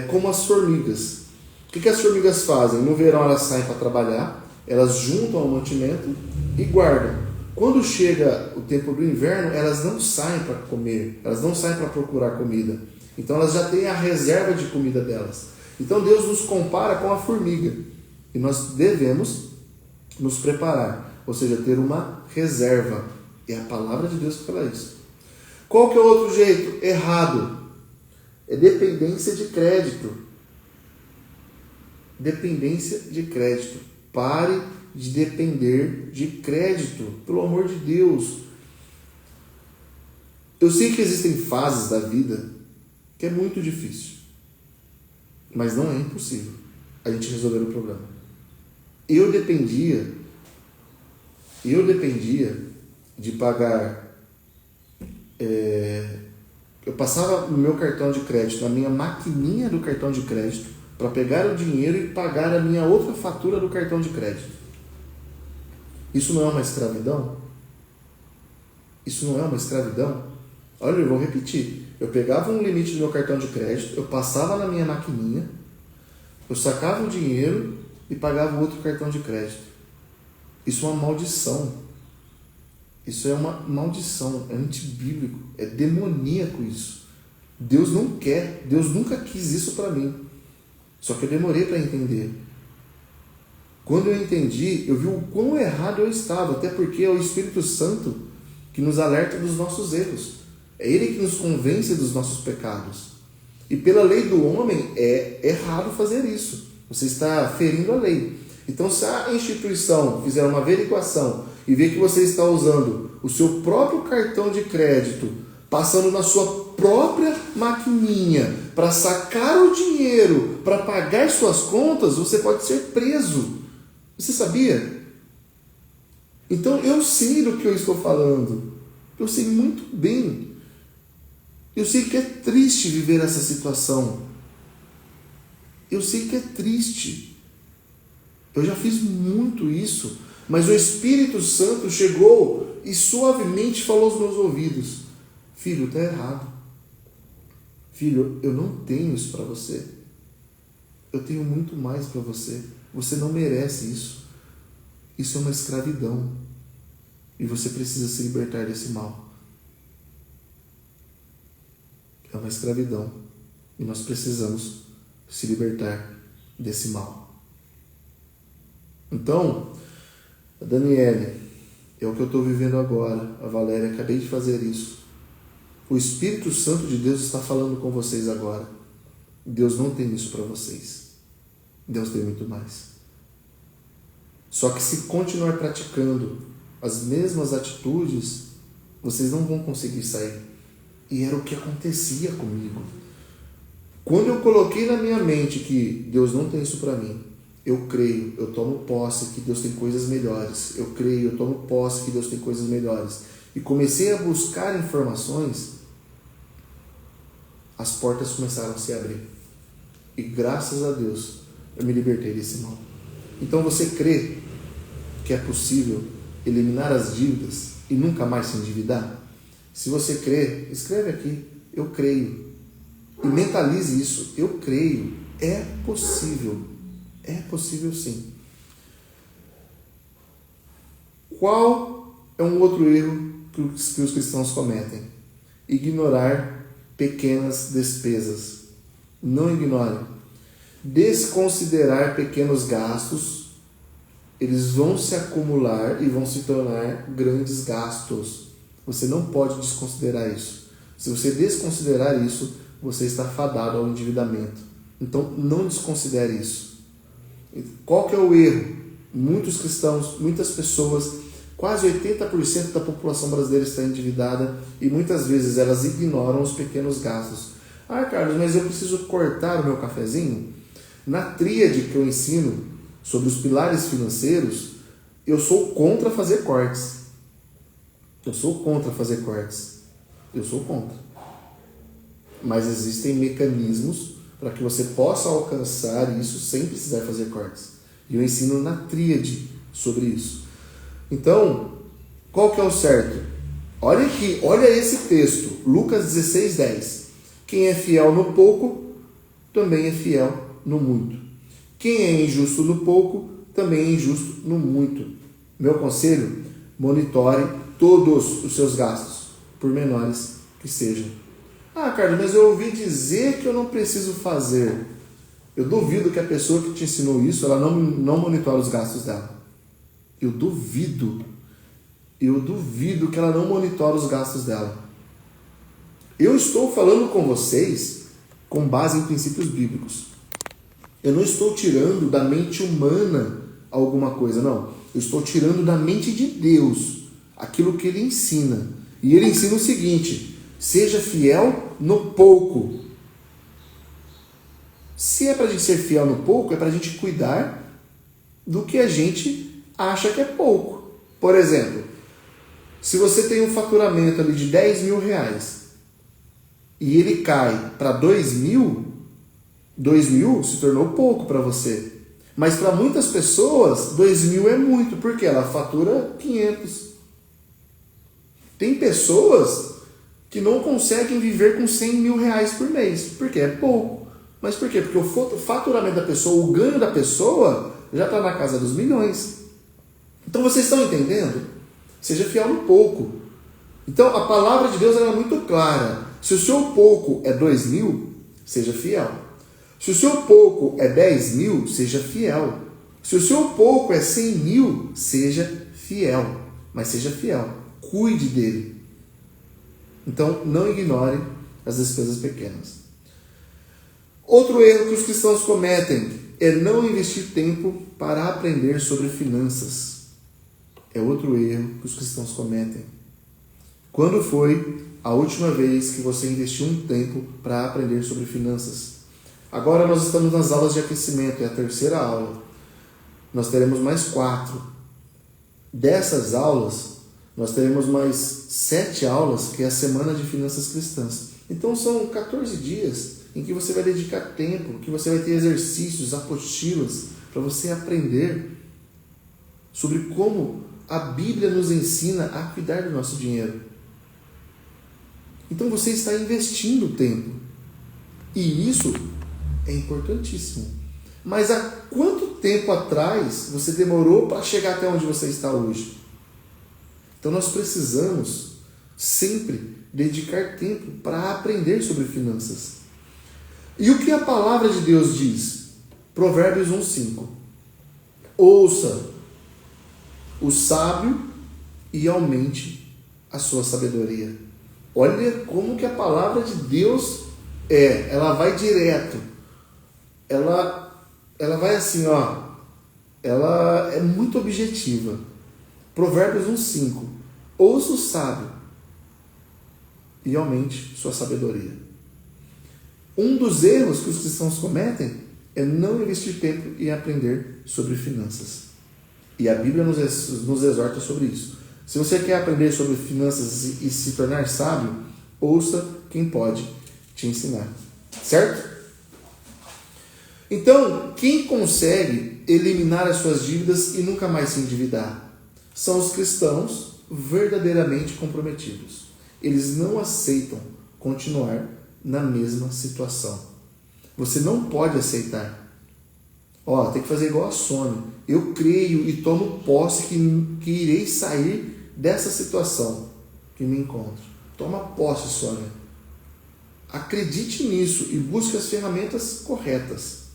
como as formigas. O que as formigas fazem? No verão elas saem para trabalhar, elas juntam ao mantimento e guardam. Quando chega o tempo do inverno, elas não saem para comer, elas não saem para procurar comida. Então elas já têm a reserva de comida delas. Então Deus nos compara com a formiga. E nós devemos nos preparar, ou seja, ter uma reserva. É a palavra de Deus que fala isso. Qual que é o outro jeito? Errado. É dependência de crédito. Dependência de crédito. Pare de depender de crédito. Pelo amor de Deus. Eu sei que existem fases da vida que é muito difícil. Mas não é impossível a gente resolver o problema. Eu dependia de pagar. Eu passava no meu cartão de crédito, na minha maquininha do cartão de crédito, para pegar o dinheiro e pagar a minha outra fatura do cartão de crédito. Isso não é uma escravidão? Isso não é uma escravidão? Olha, eu vou repetir. Eu pegava um limite do meu cartão de crédito, eu passava na minha maquininha, eu sacava o dinheiro e pagava o outro cartão de crédito. Isso é uma maldição. Isso é uma maldição, é antibíblico, é demoníaco isso. Deus não quer, Deus nunca quis isso para mim. Só que eu demorei para entender. Quando eu entendi, eu vi o quão errado eu estava, até porque é o Espírito Santo que nos alerta dos nossos erros. É Ele que nos convence dos nossos pecados. E pela lei do homem é errado fazer isso. Você está ferindo a lei. Então, se a instituição fizer uma averiguação e ver que você está usando o seu próprio cartão de crédito, passando na sua própria maquininha para sacar o dinheiro, para pagar suas contas, você pode ser preso. Você sabia? Então, eu sei do que eu estou falando. Eu sei muito bem. Eu sei que é triste viver essa situação. Eu sei que é triste. Eu já fiz muito isso, mas o Espírito Santo chegou e suavemente falou aos meus ouvidos: filho, está errado. filho, eu não tenho isso para você. Eu tenho muito mais para você. Você não merece isso. Isso é uma escravidão. E você precisa se libertar desse mal. É uma escravidão. E nós precisamos se libertar desse mal. Então, a Daniele, é o que eu estou vivendo agora. A Valéria, acabei de fazer isso. O Espírito Santo de Deus está falando com vocês agora. Deus não tem isso para vocês. Deus tem muito mais. Só que se continuar praticando as mesmas atitudes, vocês não vão conseguir sair. E era o que acontecia comigo. Quando eu coloquei na minha mente que Deus não tem isso para mim, eu creio, eu tomo posse que Deus tem coisas melhores. Eu creio, eu tomo posse que Deus tem coisas melhores. E comecei a buscar informações, as portas começaram a se abrir. E graças a Deus, eu me libertei desse mal. Então você crê que é possível eliminar as dívidas e nunca mais se endividar? Se você crê, escreve aqui, eu creio. E mentalize isso, eu creio. É possível. É possível sim. Qual é um outro erro que os cristãos cometem? Ignorar pequenas despesas. Não ignore. Desconsiderar pequenos gastos, eles vão se acumular e vão se tornar grandes gastos. Você não pode desconsiderar isso. Se você desconsiderar isso, você está fadado ao endividamento. Então, não desconsidere isso. Qual que é o erro? Muitos cristãos, muitas pessoas, quase 80% da população brasileira está endividada e muitas vezes elas ignoram os pequenos gastos. Ah, Carlos, mas eu preciso cortar o meu cafezinho? Na tríade que eu ensino sobre os pilares financeiros, eu sou contra fazer cortes. Eu sou contra fazer cortes. Eu sou contra. Mas existem mecanismos para que você possa alcançar isso sem precisar fazer cortes. E eu ensino na tríade sobre isso. Então, qual que é o certo? Olha aqui, olha esse texto, Lucas 16:10. Quem é fiel no pouco, também é fiel no muito. Quem é injusto no pouco, também é injusto no muito. Meu conselho, monitore todos os seus gastos, por menores que sejam. Ah, Carlos, mas eu ouvi dizer que eu não preciso fazer. Eu duvido que a pessoa que te ensinou isso, ela não monitora os gastos dela. Eu duvido que ela não monitora os gastos dela. Eu estou falando com vocês com base em princípios bíblicos. Eu não estou tirando da mente humana alguma coisa, não. Eu estou tirando da mente de Deus aquilo que Ele ensina. E Ele ensina o seguinte: seja fiel no pouco. Se é para a gente ser fiel no pouco, é para a gente cuidar do que a gente acha que é pouco. Por exemplo, se você tem um faturamento ali de 10 mil reais e ele cai para 2 mil se tornou pouco para você. Mas para muitas pessoas, 2 mil é muito, porque ela fatura 500. Tem pessoas que não conseguem viver com 100 mil reais por mês, porque é pouco. Mas por quê? Porque o faturamento da pessoa, o ganho da pessoa, já está na casa dos milhões. Então vocês estão entendendo? Seja fiel no pouco. Então a palavra de Deus é muito clara. Se o seu pouco é 2 mil, seja fiel. Se o seu pouco é 10 mil, seja fiel. Se o seu pouco é 100 mil, seja fiel. Mas seja fiel. Cuide dele. Então não ignore as despesas pequenas. Outro erro que os cristãos cometem é não investir tempo para aprender sobre finanças. É outro erro que os cristãos cometem. Quando foi a última vez que você investiu um tempo para aprender sobre finanças? Agora nós estamos nas aulas de aquecimento, é a terceira aula. Nós teremos mais 4. Dessas aulas, nós teremos mais 7 aulas, que é a Semana de Finanças Cristãs. Então são 14 dias em que você vai dedicar tempo, que você vai ter exercícios, apostilas, para você aprender sobre como a Bíblia nos ensina a cuidar do nosso dinheiro. Então você está investindo tempo. E isso é importantíssimo. Mas há quanto tempo atrás você demorou para chegar até onde você está hoje? Então nós precisamos sempre dedicar tempo para aprender sobre finanças. E o que a palavra de Deus diz? Provérbios 1:5. Ouça o sábio e aumente a sua sabedoria. Olha como que a palavra de Deus ela vai direto. Ela vai assim, ela é muito objetiva. Provérbios 1:5. Ouça o sábio e aumente sua sabedoria. Um dos erros que os cristãos cometem é não investir tempo em aprender sobre finanças. E a Bíblia nos exorta sobre isso. Se você quer aprender sobre finanças e se tornar sábio, ouça quem pode te ensinar. Certo? Então, quem consegue eliminar as suas dívidas e nunca mais se endividar? São os cristãos verdadeiramente comprometidos. Eles não aceitam continuar na mesma situação. Você não pode aceitar. Tem que fazer igual a Sônia. Eu creio e tomo posse que irei sair dessa situação que me encontro. Toma posse, Sônia. Acredite nisso e busque as ferramentas corretas.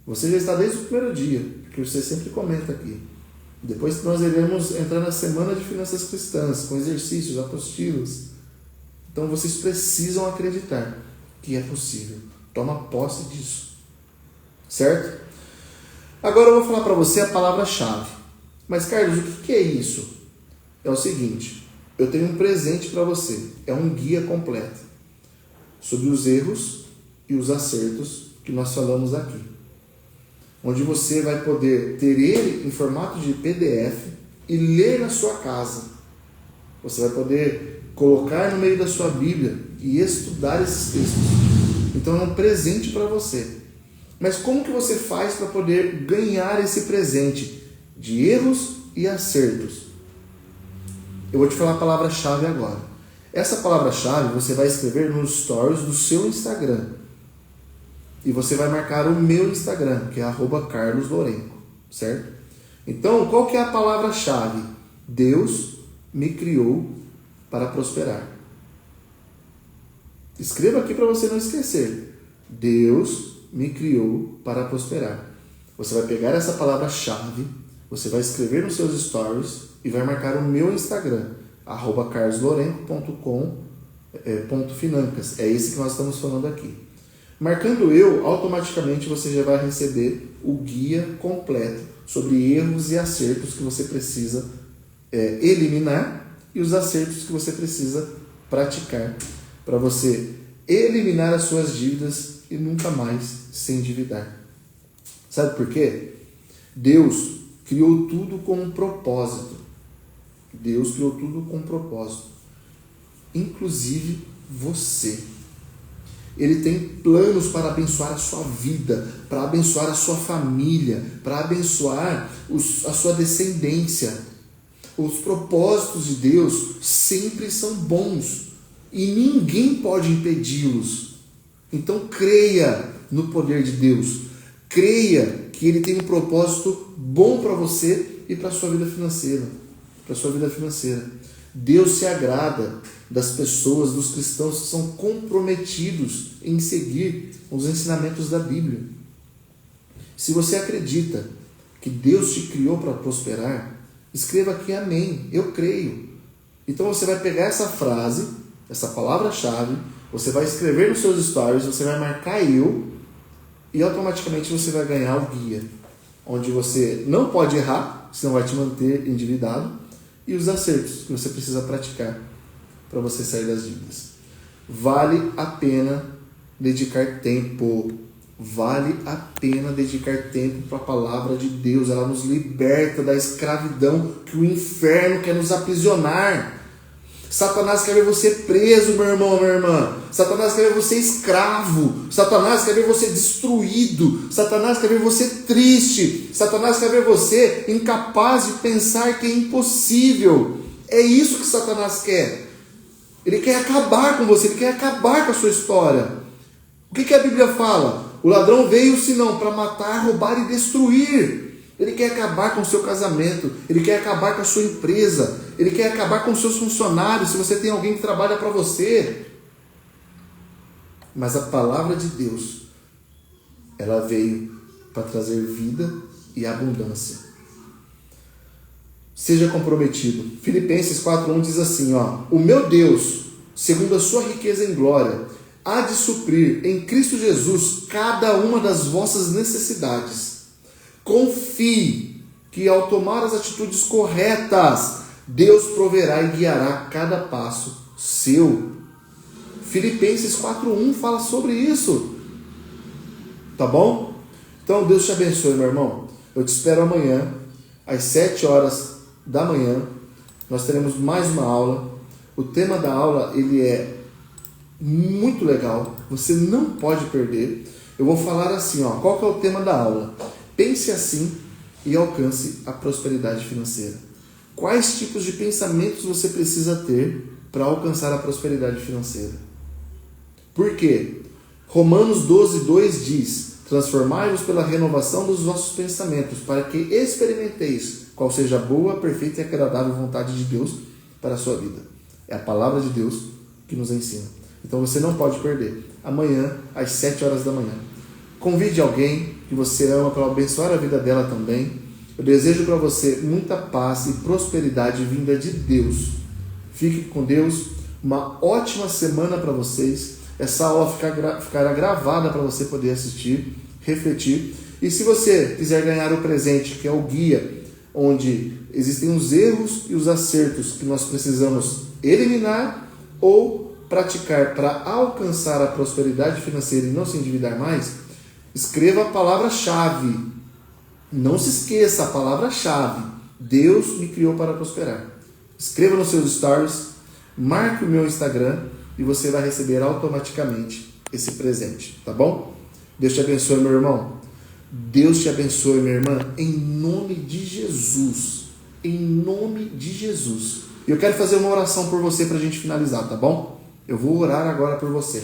Você já está desde o primeiro dia, porque você sempre comenta aqui. Depois nós iremos entrar na semana de finanças cristãs, com exercícios, apostilas. Então vocês precisam acreditar que é possível. Toma posse disso. Certo? Agora eu vou falar para você a palavra-chave. Mas, Carlos, o que é isso? É o seguinte, eu tenho um presente para você. É um guia completo sobre os erros e os acertos que nós falamos aqui. Onde você vai poder ter ele em formato de PDF e ler na sua casa. Você vai poder colocar no meio da sua Bíblia e estudar esses textos. Então é um presente para você. Mas como que você faz para poder ganhar esse presente de erros e acertos? Eu vou te falar a palavra-chave agora. Essa palavra-chave você vai escrever nos stories do seu Instagram. E você vai marcar o meu Instagram, que é @carloslourenco, certo? Então, qual que é a palavra-chave? Deus me criou para prosperar. Escreva aqui para você não esquecer. Deus me criou para prosperar. Você vai pegar essa palavra-chave, você vai escrever nos seus stories e vai marcar o meu Instagram, @carloslourenco.com.financas. É esse que nós estamos falando aqui. Marcando eu, automaticamente você já vai receber o guia completo sobre erros e acertos que você precisa eliminar e os acertos que você precisa praticar para você eliminar as suas dívidas e nunca mais se endividar. Sabe por quê? Deus criou tudo com um propósito. Deus criou tudo com um propósito. Inclusive você. Ele tem planos para abençoar a sua vida, para abençoar a sua família, para abençoar a sua descendência. Os propósitos de Deus sempre são bons e ninguém pode impedi-los. Então creia no poder de Deus. Creia que Ele tem um propósito bom para você e para a sua vida financeira. Deus se agrada das pessoas, dos cristãos que são comprometidos em seguir os ensinamentos da Bíblia. Se você acredita que Deus te criou para prosperar, escreva aqui amém, eu creio. Então você vai pegar essa frase, essa palavra-chave, você vai escrever nos seus stories, você vai marcar eu e automaticamente você vai ganhar o guia, onde você não pode errar, senão vai te manter endividado, e os acertos que você precisa praticar para você sair das dívidas. Vale a pena dedicar tempo. Vale a pena dedicar tempo para a palavra de Deus. Ela nos liberta da escravidão que o inferno quer nos aprisionar. Satanás quer ver você preso, meu irmão, minha irmã. Satanás quer ver você escravo. Satanás quer ver você destruído. Satanás quer ver você triste. Satanás quer ver você incapaz de pensar que é impossível. É isso que Satanás quer. Ele quer acabar com você, ele quer acabar com a sua história. O que a Bíblia fala? O ladrão veio senão para matar, roubar e destruir. Ele quer acabar com o seu casamento, ele quer acabar com a sua empresa, ele quer acabar com os seus funcionários, se você tem alguém que trabalha para você. Mas a palavra de Deus, ela veio para trazer vida e abundância. Seja comprometido. Filipenses 4:1 diz assim, o meu Deus, segundo a sua riqueza em glória, há de suprir em Cristo Jesus cada uma das vossas necessidades. Confie que ao tomar as atitudes corretas, Deus proverá e guiará cada passo seu. Filipenses 4:1 fala sobre isso. Tá bom? Então Deus te abençoe, meu irmão. Eu te espero amanhã, às 7h da manhã. Nós teremos mais uma aula. O tema da aula, ele é muito legal. Você não pode perder. Eu vou falar assim, qual que é o tema da aula? Pense assim e alcance a prosperidade financeira. Quais tipos de pensamentos você precisa ter para alcançar a prosperidade financeira? Por quê? Romanos 12:2 diz: transformai-vos pela renovação dos vossos pensamentos, para que experimenteis qual seja a boa, perfeita e agradável vontade de Deus para a sua vida. É a palavra de Deus que nos ensina. Então você não pode perder. Amanhã, às 7h da manhã. Convide alguém que você ama para abençoar a vida dela também. Eu desejo para você muita paz e prosperidade vinda de Deus. Fique com Deus. Uma ótima semana para vocês. Essa aula ficará gravada para você poder assistir, refletir. E se você quiser ganhar o presente, que é o guia, onde existem os erros e os acertos que nós precisamos eliminar ou praticar para alcançar a prosperidade financeira e não se endividar mais, escreva a palavra-chave. Não se esqueça a palavra-chave. Deus me criou para prosperar. Escreva nos seus stories, marque o meu Instagram e você vai receber automaticamente esse presente, tá bom? Deus te abençoe, meu irmão. Deus te abençoe, minha irmã, em nome de Jesus. Em nome de Jesus. E eu quero fazer uma oração por você para a gente finalizar, tá bom? Eu vou orar agora por você.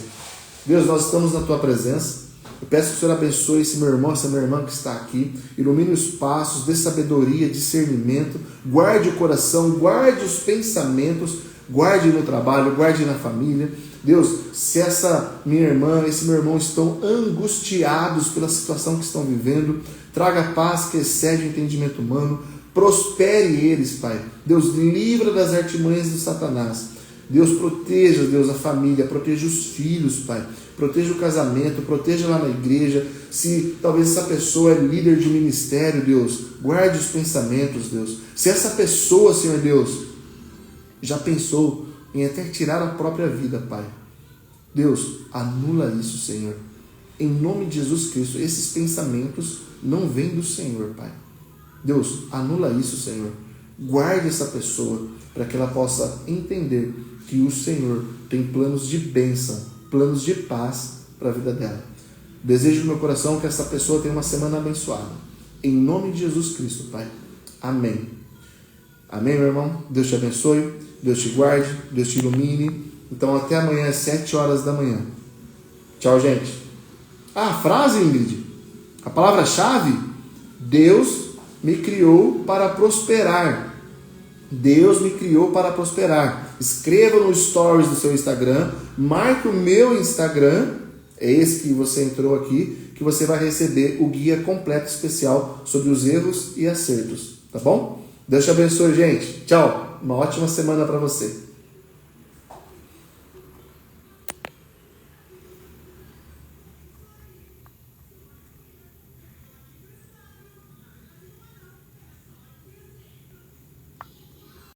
Deus, nós estamos na tua presença. Eu peço que o Senhor abençoe esse meu irmão, essa minha irmã que está aqui. Ilumine os passos, dê sabedoria, discernimento. Guarde o coração, guarde os pensamentos. Guarde no trabalho, guarde na família. Deus, se essa minha irmã, esse meu irmão estão angustiados pela situação que estão vivendo, traga paz que excede o entendimento humano. Prospere eles, Pai. Deus, livra das artimanhas do Satanás. Deus, proteja, Deus, a família, proteja os filhos, Pai. Proteja o casamento, proteja lá na igreja. Se talvez essa pessoa é líder de ministério, Deus, guarde os pensamentos, Deus. Se essa pessoa, Senhor Deus, já pensou em até tirar a própria vida, Pai, Deus, anula isso, Senhor. Em nome de Jesus Cristo, esses pensamentos não vêm do Senhor, Pai. Deus, anula isso, Senhor. Guarde essa pessoa para que ela possa entender que o Senhor tem planos de bênção, planos de paz para a vida dela. Desejo no meu coração que essa pessoa tenha uma semana abençoada. Em nome de Jesus Cristo, Pai. Amém. Amém, meu irmão? Deus te abençoe, Deus te guarde, Deus te ilumine. Então, até amanhã às 7h da manhã. Tchau, gente. A frase, Ingrid. A palavra-chave. Deus me criou para prosperar. Deus me criou para prosperar. Escreva no stories do seu Instagram. Marque o meu Instagram. É esse que você entrou aqui. Que você vai receber o guia completo especial sobre os erros e acertos. Tá bom? Deus te abençoe, gente. Tchau. Uma ótima semana para você.